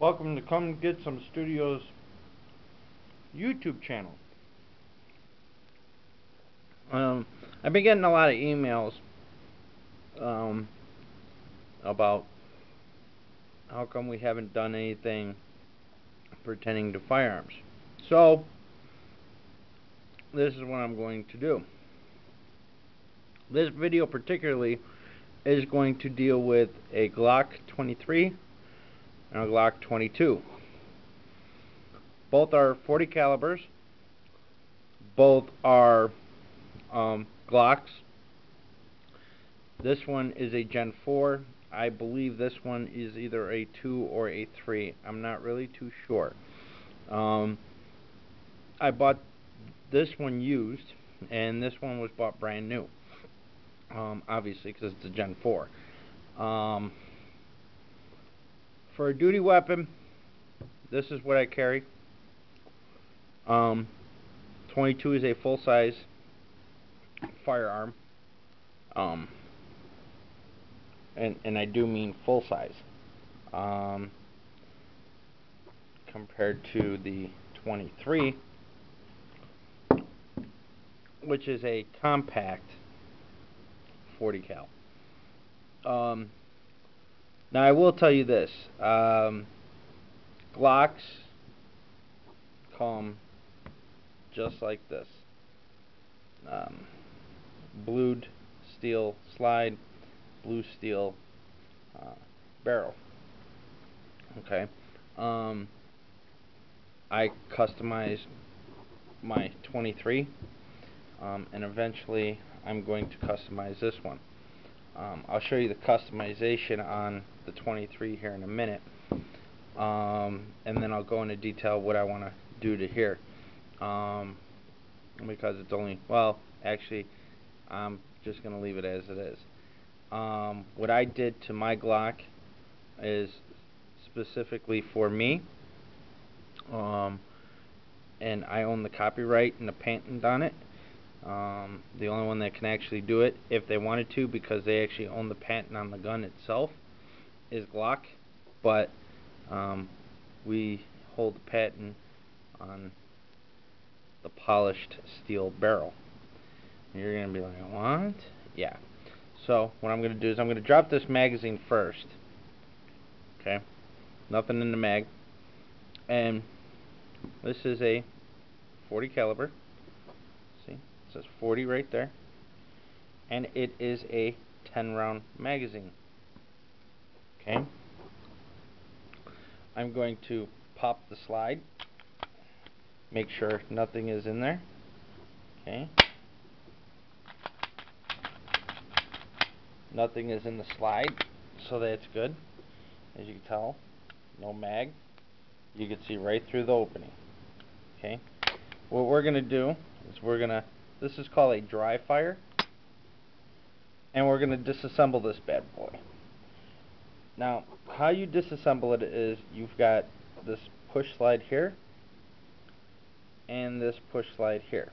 Welcome to Come Get Some Studios YouTube channel. I've been getting a lot of emails about how come we haven't done anything pertaining to firearms. So, this is what I'm going to do. This video particularly is going to deal with a Glock 23 and a Glock 22. Both are 40 calibers. Both are Glocks. This one is a Gen 4. I believe this one is either a 2 or a 3. I'm not really too sure. I bought this one used, and this one was bought brand new. Obviously, because it's a Gen 4. For a duty weapon, this is what I carry. 22 is a full-size firearm. And I do mean full size. Compared to the 23, which is a compact 40 cal. Now I will tell you this: Glocks come just like this. Blued steel slide, blue steel barrel. Okay. I customized my 23, and eventually I'm going to customize this one. I'll show you the customization on the 23 here in a minute, and then I'll go into detail what I want to do to here, because it's only, well, actually, I'm just going to leave it as it is. What I did to my Glock is specifically for me, and I own the copyright and the patent on it. The only one that can actually do it, if they wanted to, because they actually own the patent on the gun itself, is Glock, but we hold the patent on the polished steel barrel. And you're going to be like, what? Yeah. So what I'm going to do is I'm going to drop this magazine first. Okay. Nothing in the mag. And this is a 40 caliber. See? It says 40 right there. And it is a 10 round magazine. Okay. I'm going to pop the slide. Make sure nothing is in there. Okay. Nothing is in the slide, so that's good. As you can tell, no mag. You can see right through the opening. Okay. What we're gonna do is this is called a dry fire, and we're gonna disassemble this bad boy. Now, how you disassemble it is you've got this push slide here and this push slide here.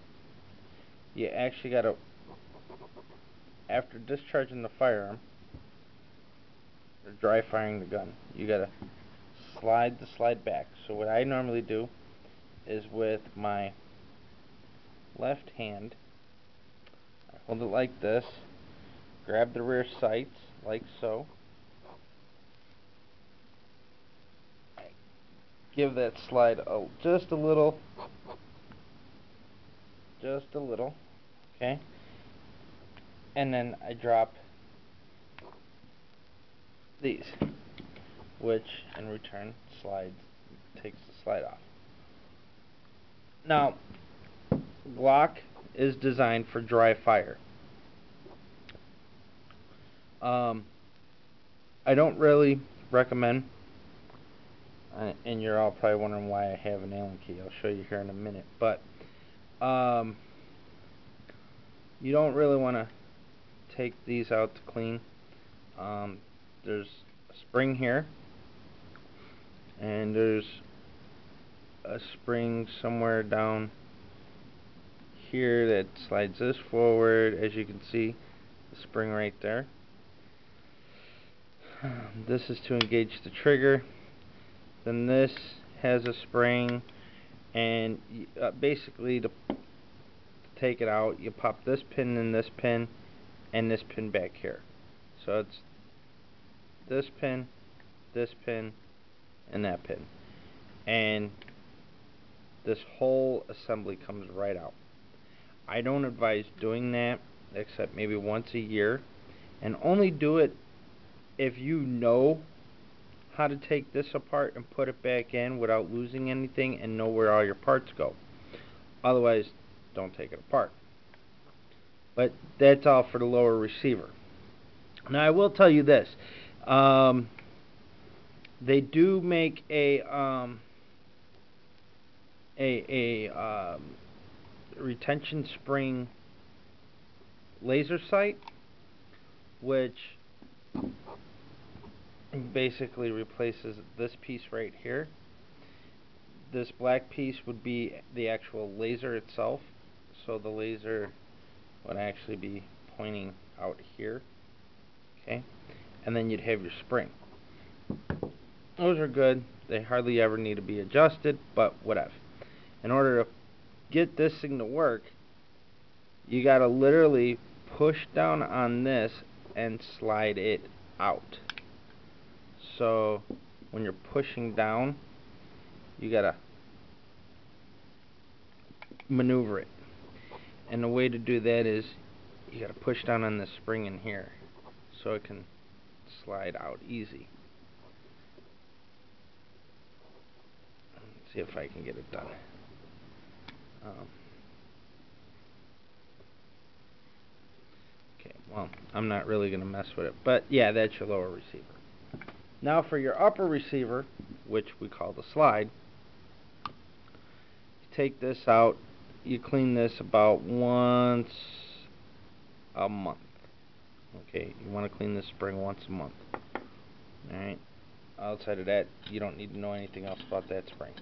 You actually gotta, after discharging the firearm or dry firing the gun, you gotta slide the slide back. So what I normally do is with my left hand, I hold it like this, grab the rear sights like so, give that slide just a little, okay, and then I drop these, which in return takes the slide off. Now, Glock is designed for dry fire. I don't really recommend, and you're all probably wondering why I have an Allen key. I'll show you here in a minute, but you don't really want to take these out to clean. There's a spring here, and there's a spring somewhere down here that slides this forward. As you can see, the spring right there. This is to engage the trigger. Then this has a spring, and basically to take it out, you pop this pin and this pin and this pin back here. So it's this pin, and that pin. And this whole assembly comes right out. I don't advise doing that except maybe once a year, and only do it if you know how to take this apart and put it back in without losing anything and know where all your parts go. Otherwise, don't take it apart. But that's all for the lower receiver. Now I will tell you this, they do make a retention spring laser sight, which basically replaces this piece right here. This black piece would be the actual laser itself, so the laser would actually be pointing out here, okay, and then you'd have your spring. Those are good. They hardly ever need to be adjusted, but whatever. In order to get this thing to work, you gotta literally push down on this and slide it out. So when you're pushing down, you gotta maneuver it, and the way to do that is you gotta push down on this spring in here so it can slide out easy. Let's see if I can get it done. Okay, well, I'm not really gonna mess with it, but yeah, that's your lower receiver. Now for your upper receiver, which we call the slide, you take this out, you clean this about once a month. Okay, you want to clean this spring once a month. Alright, outside of that, you don't need to know anything else about that spring.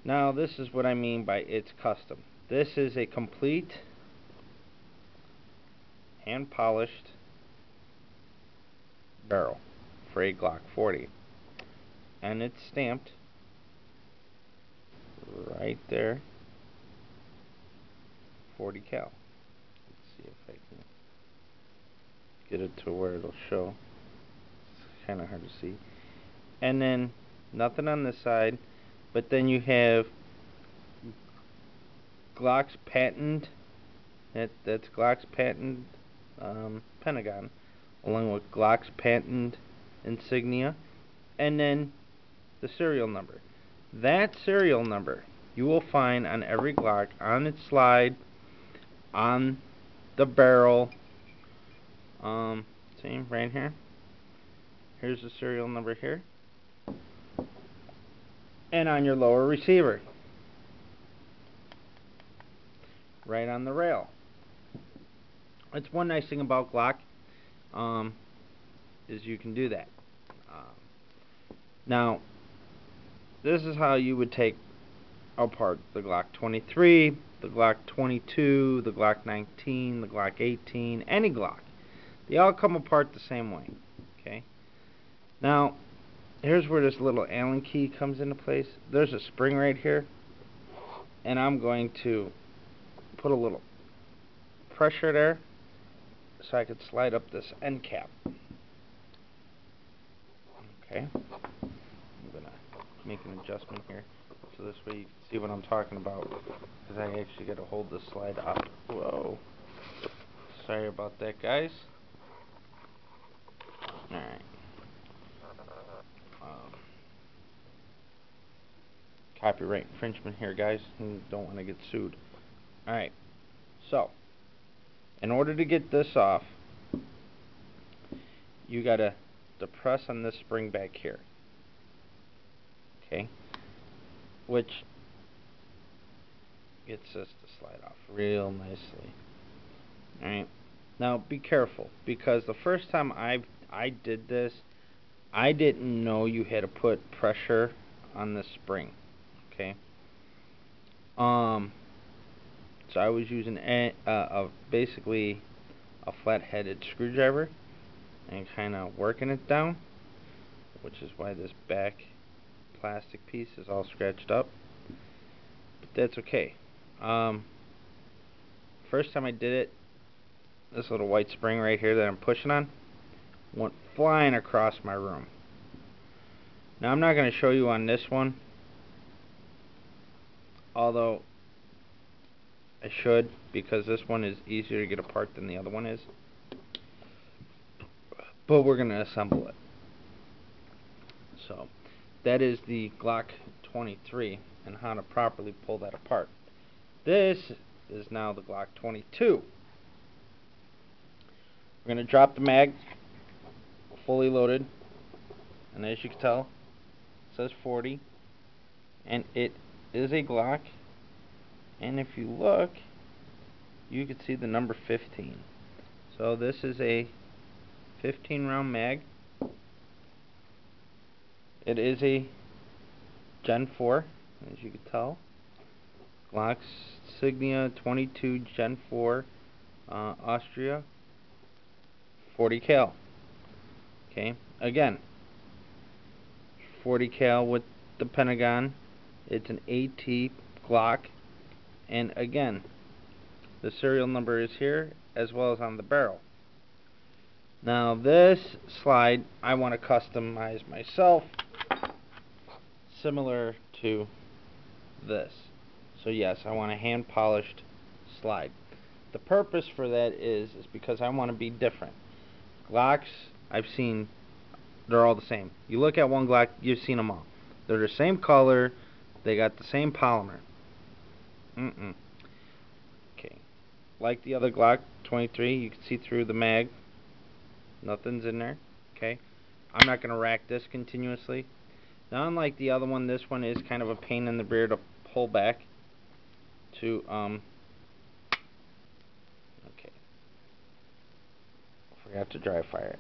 Now this is what I mean by it's custom. This is a complete hand polished barrel for a Glock 40, and it's stamped right there, 40 cal. Let's see if I can get it to where it'll show. It's kind of hard to see. And then nothing on this side, but then you have Glock's patent. That's Glock's patent pentagon, along with Glock's patent insignia, and then the serial number. That serial number you will find on every Glock, on its slide, on the barrel. See right here. Here's the serial number here, and on your lower receiver, right on the rail. It's one nice thing about Glock, is you can do that. Now, this is how you would take apart the Glock 23, the Glock 22, the Glock 19, the Glock 18, any Glock. They all come apart the same way. Okay. Now, here's where this little Allen key comes into place. There's a spring right here, and I'm going to put a little pressure there so I could slide up this end cap. Okay. I'm gonna make an adjustment here so this way you can see what I'm talking about, because I actually got to hold this slide up. Whoa. Sorry about that, guys. Alright. Copyright infringement here, guys. You don't want to get sued. Alright. So, in order to get this off, you gotta depress on this spring back here. Okay? Which gets this to slide off real nicely. Alright? Now be careful, because the first time I did this, I didn't know you had to put pressure on the spring. Okay? So I was using basically a flat-headed screwdriver and kind of working it down. which is why this back plastic piece is all scratched up. But that's okay. First time I did it, this little white spring right here that I'm pushing on went flying across my room. Now I'm not going to show you on this one, although I should, because this one is easier to get apart than the other one is. But we're going to assemble it. So that is the Glock 23 and how to properly pull that apart. This is now the Glock 22. We're going to drop the mag fully loaded, and as you can tell, it says 40, and it is a Glock, and if you look, you can see the number 15. So this is a 15 round mag. It is a Gen 4, as you can tell. Glock Signia 22 Gen 4, Austria, 40 cal. Okay, again, 40 cal with the Pentagon. It's an AT Glock, and again, the serial number is here as well as on the barrel. Now this slide I want to customize myself, similar to this. So yes, I want a hand polished slide. The purpose for that is because I want to be different. Glocks I've seen, they're all the same. You look at one Glock, you've seen them all. They're the same color, they got the same polymer. Okay, like the other Glock 23, you can see through the mag. Nothing's in there. Okay, I'm not going to rack this continuously. Now, unlike the other one, this one is kind of a pain in the rear to pull back to okay, forgot to dry fire it.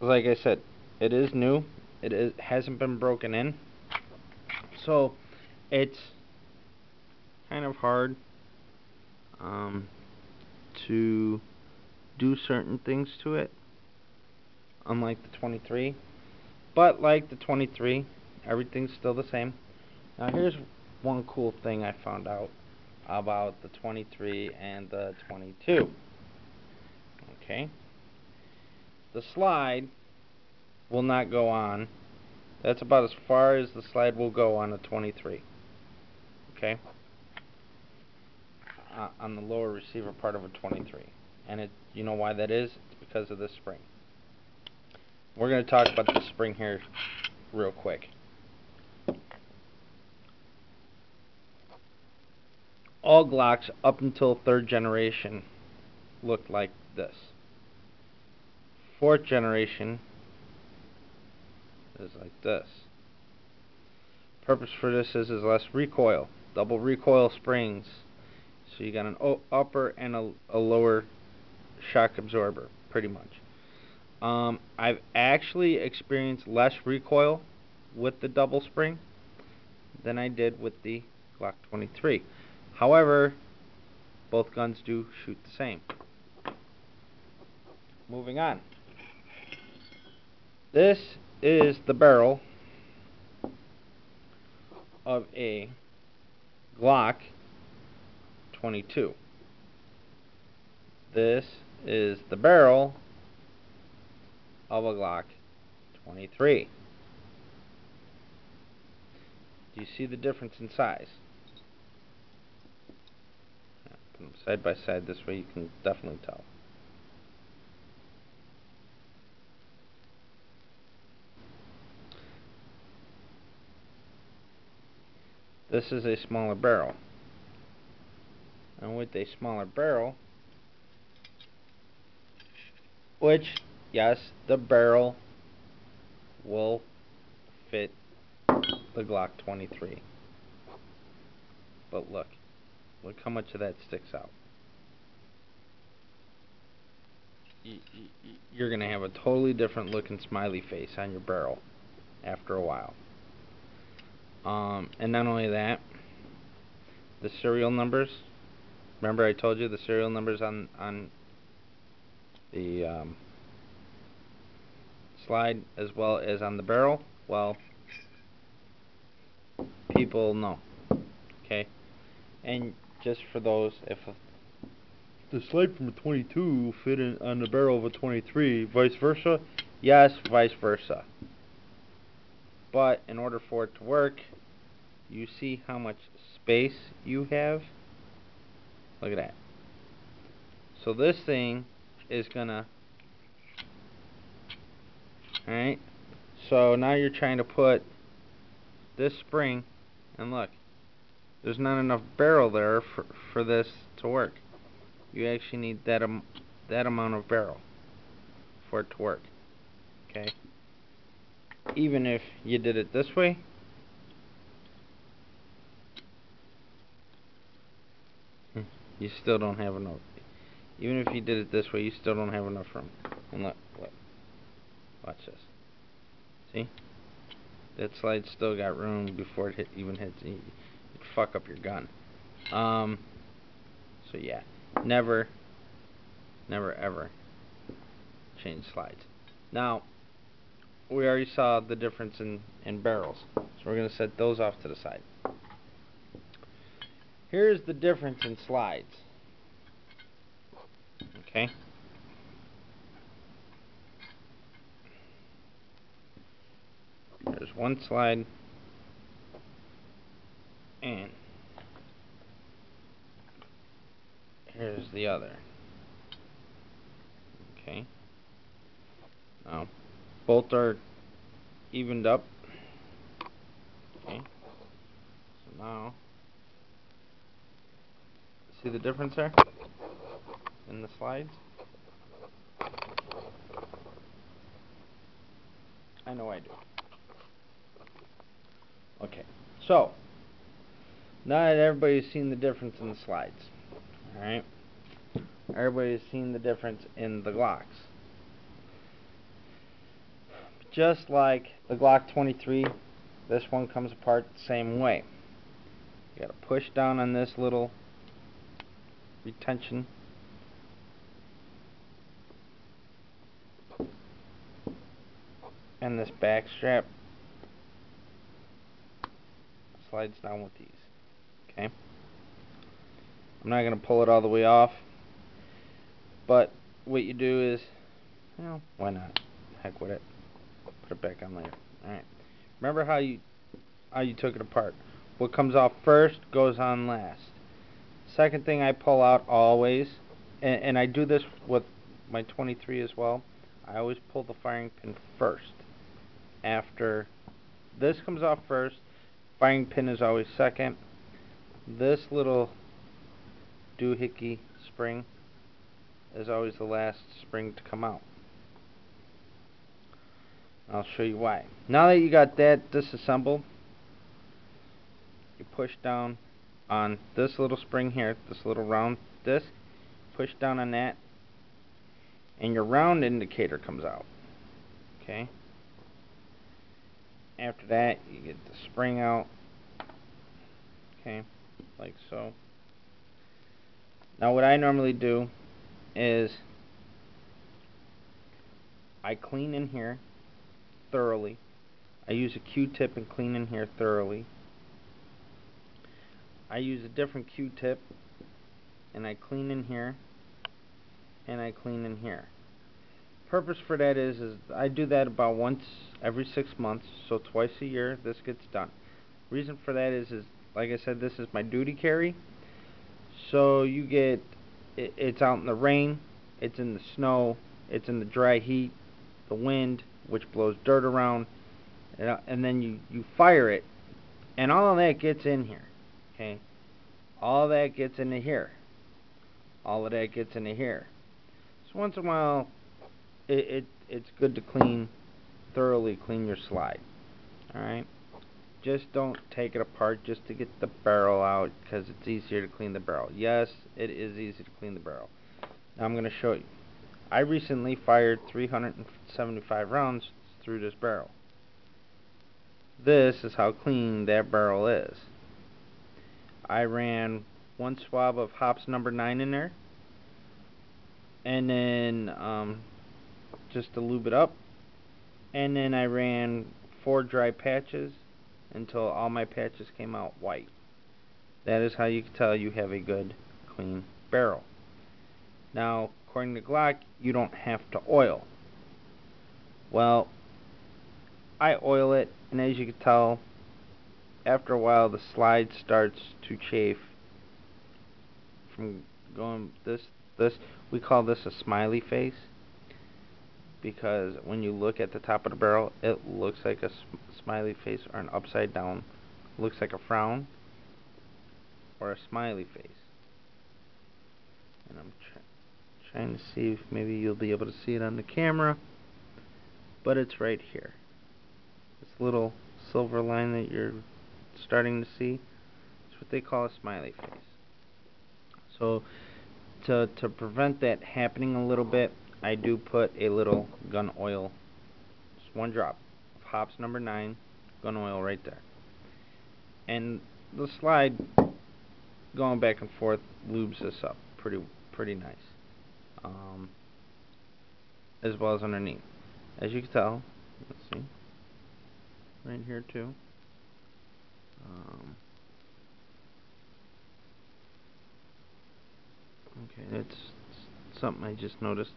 Like I said, it is new. It hasn't been broken in, so it's kind of hard to do certain things to it, unlike the 23. But like the 23, everything's still the same. Now here's one cool thing I found out about the 23 and the 22. Okay, the slide will not go on. That's about as far as the slide will go on a 23. Okay, on the lower receiver part of a 23, and you know why that is? It's because of this spring. We're going to talk about the spring here real quick. All Glocks up until 3rd generation looked like this. 4th generation is like this. Purpose for this is less recoil, double recoil springs. So you got an upper and a lower shock absorber, pretty much. I've actually experienced less recoil with the double spring than I did with the Glock 23. However, both guns do shoot the same. Moving on. This is the barrel of a Glock 22. This is the barrel of a Glock 23. Do you see the difference in size? Put them side by side, this way you can definitely tell. This is a smaller barrel. And with a smaller barrel, which, yes, the barrel will fit the Glock 23. But look how much of that sticks out. You're going to have a totally different looking smiley face on your barrel after a while. And not only that, the serial numbers Remember I told you the serial numbers on the slide as well as on the barrel? Well, people know. Okay? And just for those, if the slide from a 22 fit in on the barrel of a 23, vice versa? Yes, vice versa. But in order for it to work, you see how much space you have? Look at that. So this thing is gonna, alright? So now you're trying to put this spring, and look, there's not enough barrel there for this to work. You actually need that amount of barrel for it to work. Okay? Even if you did it this way, you still don't have enough. Even if you did it this way, you still don't have enough room. And look, watch this. See? That slide still got room before it even hits. You'd fuck up your gun. So yeah, never ever change slides. Now, we already saw the difference in barrels, so we're going to set those off to the side. Here's the difference in slides. Okay? There's one slide, and here's the other. Okay? Now, both are evened up. Okay? So now, see the difference there in the slides? I know I do. Okay, so now that everybody's seen the difference in the slides, alright? Everybody's seen the difference in the Glocks. Just like the Glock 23, this one comes apart the same way. You gotta push down on this little retention. And this back strap slides down with these. Okay? I'm not going to pull it all the way off, but what you do is, well, why not? Heck with it. Put it back on later. Alright. Remember how you took it apart. What comes off first goes on last. Second thing I pull out always, and I do this with my 23 as well, I always pull the firing pin first. After this comes off first, firing pin is always second. This little doohickey spring is always the last spring to come out. I'll show you why. Now that you got that disassembled, you push down on this little spring here, this little round disc, push down on that, and your round indicator comes out. Okay? After that, you get the spring out, okay, like so. Now what I normally do is I clean in here thoroughly. I use a Q-tip and clean in here thoroughly. I use a different Q-tip and I clean in here and I clean in here. Purpose for that is I do that about once every 6 months, so twice a year this gets done. Reason for that is like I said, this is my duty carry, so you get it's out in the rain, it's in the snow, it's in the dry heat, the wind which blows dirt around, and then you fire it, and all of that gets in here. Okay, all of that gets into here, all of that gets into here. So once in a while it's good to thoroughly clean your slide. Alright, just don't take it apart just to get the barrel out, because it's easier to clean the barrel. Yes, it is easy to clean the barrel. Now I'm going to show you. I recently fired 375 rounds through this barrel. This is how clean that barrel is. I ran one swab of hops number 9 in there, and then just to lube it up, and then I ran 4 dry patches until all my patches came out white. That is how you can tell you have a good, clean barrel. Now, according to Glock, you don't have to oil. Well, I oil it, and as you can tell, after a while the slide starts to chafe from going this. We call this a smiley face, because when you look at the top of the barrel, it looks like a smiley face, or an upside down, looks like a frown or a smiley face. And I'm trying to see if maybe you'll be able to see it on the camera, but it's right here. This little silver line that you're starting to see, it's what they call a smiley face. So to prevent that happening a little bit, I do put a little gun oil, just 1 drop of hops number 9 gun oil right there. And the slide going back and forth lubes this up pretty nice, as well as underneath. As you can tell, let's see, right here too. Okay, it's something I just noticed.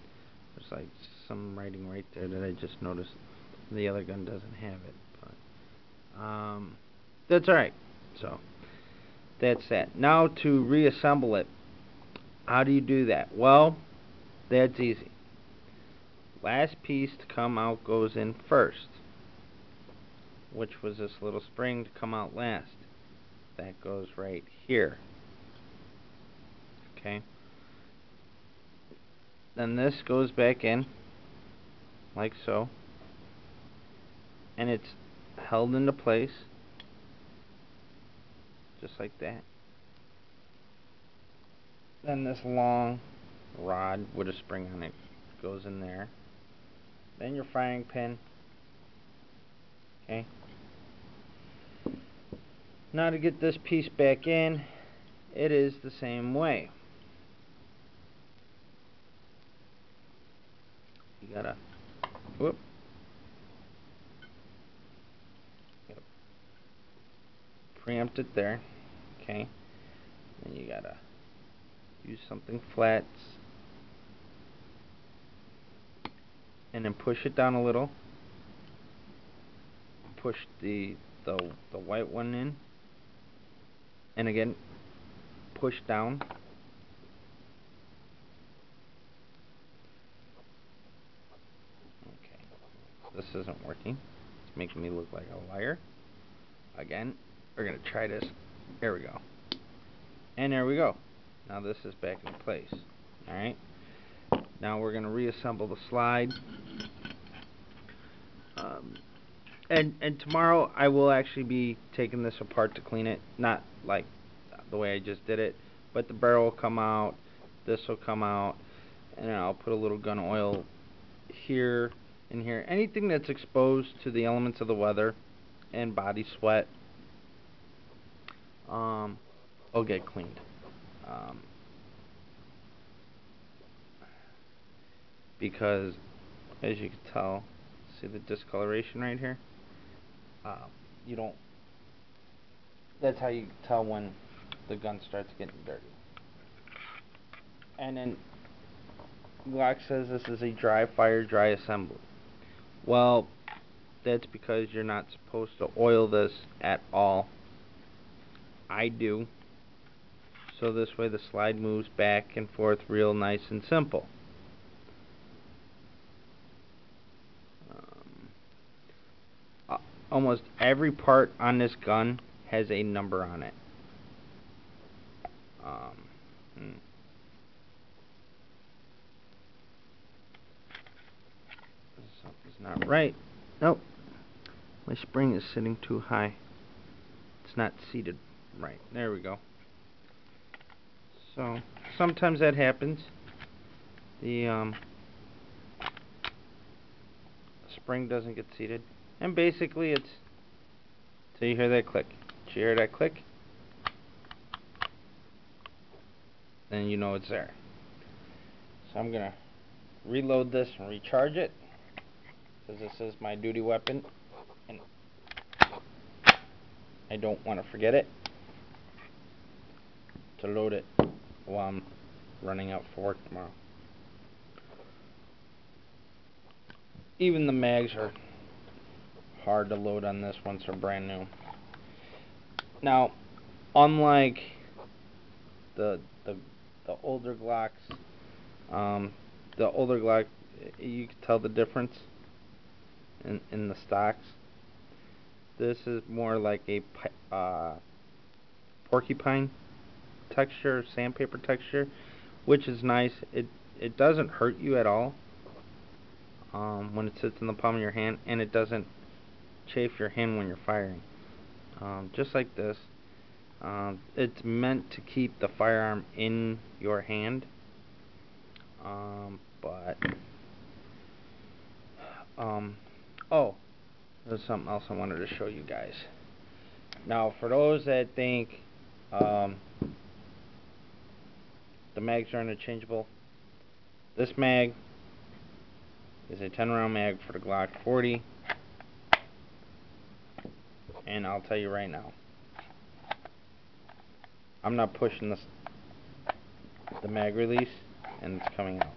There's like some writing right there that I just noticed. The other gun doesn't have it, but that's alright. So that's that. Now to reassemble it, how do you do that? Well, that's easy. Last piece to come out goes in first, which was this little spring to come out last. That goes right here. Okay. Then this goes back in, like so, and it's held into place, just like that. Then this long rod with a spring on it goes in there. Then your firing pin. Okay. Now to get this piece back in, it is the same way. You gotta, preempt it there, okay? Then you gotta use something flat, and then push it down a little. Push the white one in, and again push down. This isn't working. It's making me look like a liar. Again, we're going to try this. There we go. And there we go. Now this is back in place. Alright. Now we're going to reassemble the slide. And tomorrow I will actually be taking this apart to clean it. Not like the way I just did it, but the barrel will come out, this will come out, and I'll put a little gun oil here and here. Anything that's exposed to the elements of the weather and body sweat will get cleaned. Because as you can tell, see the discoloration right here? You don't, that's how you tell when the gun starts getting dirty. And then Glock says this is a dry fire, dry assembly. Well, that's because you're not supposed to oil this at all. I do. So this way the slide moves back and forth real nice and simple. Almost every part on this gun has a number on it. Something's not right. Nope. My spring is sitting too high. It's not seated right. There we go. So sometimes that happens. The spring doesn't get seated. And basically it's, so you hear that click. Did you hear that click? then you know it's there. So I'm gonna reload this and recharge it, because this is my duty weapon and I don't want to forget it to load it while I'm running out for work tomorrow. Even the mags are hard to load on this once they're brand new. Now, unlike the older Glocks, the older Glock, you can tell the difference in the stocks. This is more like a porcupine texture, sandpaper texture, which is nice. It doesn't hurt you at all when it sits in the palm of your hand, and it doesn't chafe your hand when you're firing. Just like this, it's meant to keep the firearm in your hand, but oh, there's something else I wanted to show you guys. Now, for those that think the mags are interchangeable, this mag is a 10-round mag for the Glock 40, and I'll tell you right now, I'm not pushing the mag release, and it's coming out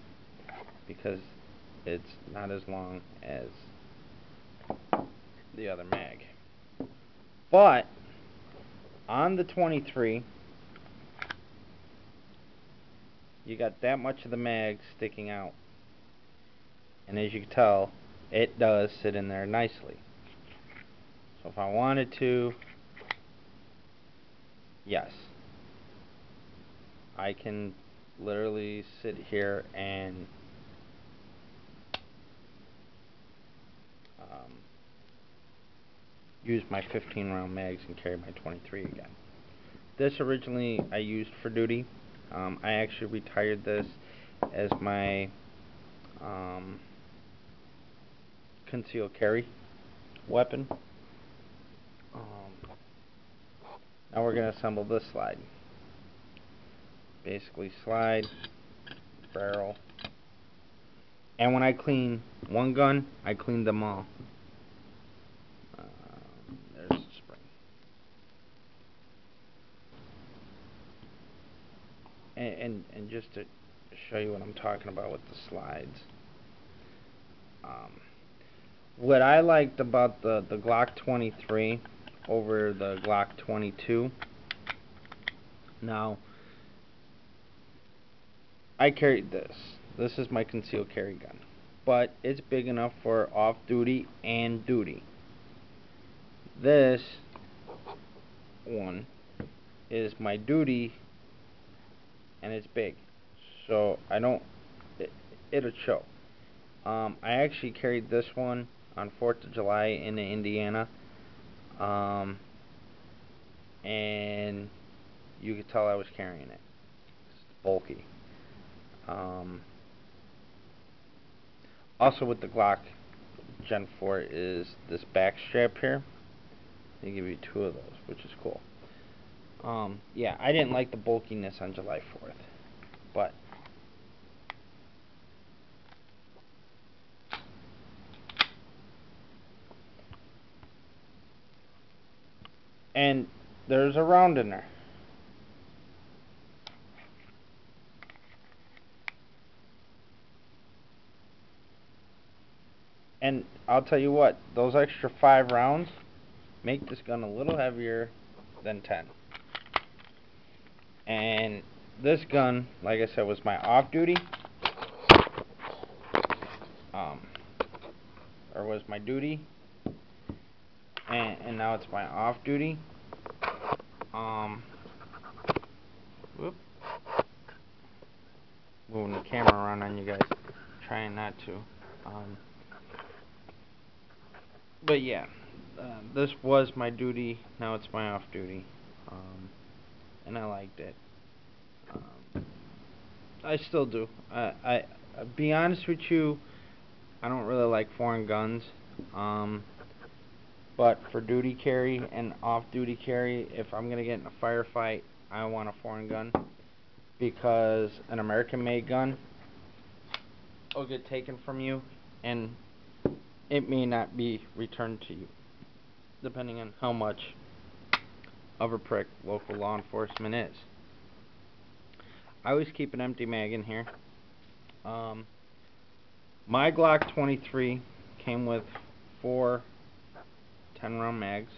because it's not as long as the other mag. But on the 23, you got that much of the mag sticking out, and as you can tell, it does sit in there nicely. So if I wanted to, yes, I can literally sit here and use my 15-round mags and carry my 23 again. This originally I used for duty. I actually retired this as my concealed carry weapon. Now we're going to assemble this slide. Basically slide, barrel, and when I clean one gun, I clean them all. There's the spring. And just to show you what I'm talking about with the slides. What I liked about the Glock 23 over the Glock 22, now I carried this. This is my concealed carry gun, but it's big enough for off-duty and duty. This one is my duty, and it's big, so I don't. It'll show. I actually carried this one on 4th of July in Indiana, and you could tell I was carrying it. It's bulky. Also with the Glock Gen 4 is this back strap here. They give you 2 of those, which is cool. Yeah, I didn't like the bulkiness on July 4th, but and there's a round in there. And I'll tell you what, those extra 5 rounds make this gun a little heavier than 10. And this gun, like I said, was my off-duty, or was my duty, and now it's my off-duty. Whoop. Moving the camera around on you guys, trying not to. But yeah, this was my duty, now it's my off-duty, and I liked it. I still do. I be honest with you, I don't really like foreign guns, but for duty carry and off-duty carry, if I'm gonna get in a firefight, I want a foreign gun. because an American-made gun will get taken from you, and it may not be returned to you, depending on how much of a prick local law enforcement is. I always keep an empty mag in here. My Glock 23 came with 4 10-round mags.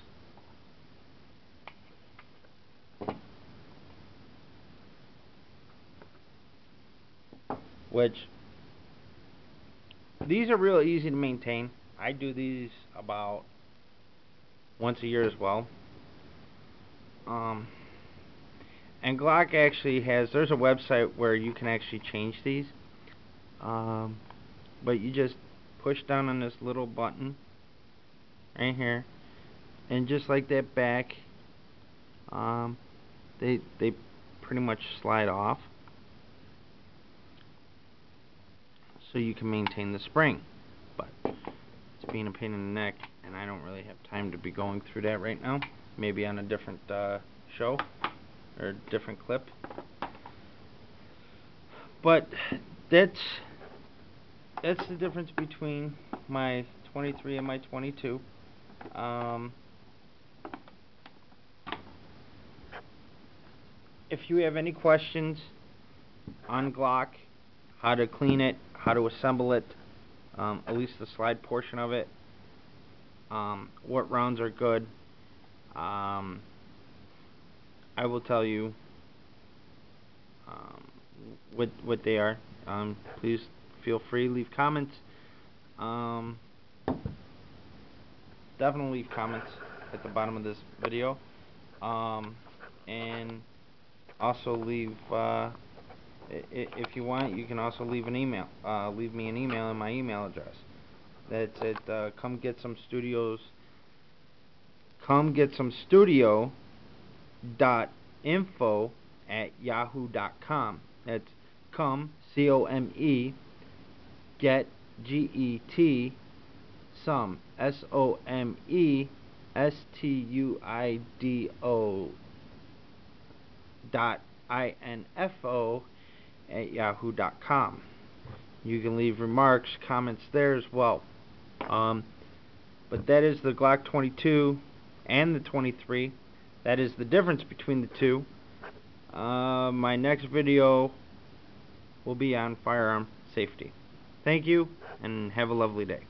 Which, these are real easy to maintain. I do these about once a year as well. And Glock actually there's a website where you can actually change these. But you just push down on this little button right here, and just like that back, they pretty much slide off, so you can maintain the spring. But it's being a pain in the neck, and I don't really have time to be going through that right now. Maybe on a different show or a different clip. But that's the difference between my 23 and my 22. If you have any questions on Glock, how to clean it, how to assemble it, at least the slide portion of it, what rounds are good, I will tell you what they are. Please feel free, leave comments. Definitely leave comments at the bottom of this video, and also leave, if you want, you can also leave an email. Leave me an email in my email address. That's at comegetsomestudio.info@yahoo.com. That's COME, get, GET, some, SOMESTUDIO.info@yahoo.com. You can leave remarks, comments there as well. But that is the Glock 22 and the 23. That is the difference between the two. My next video will be on firearm safety. Thank you, and have a lovely day.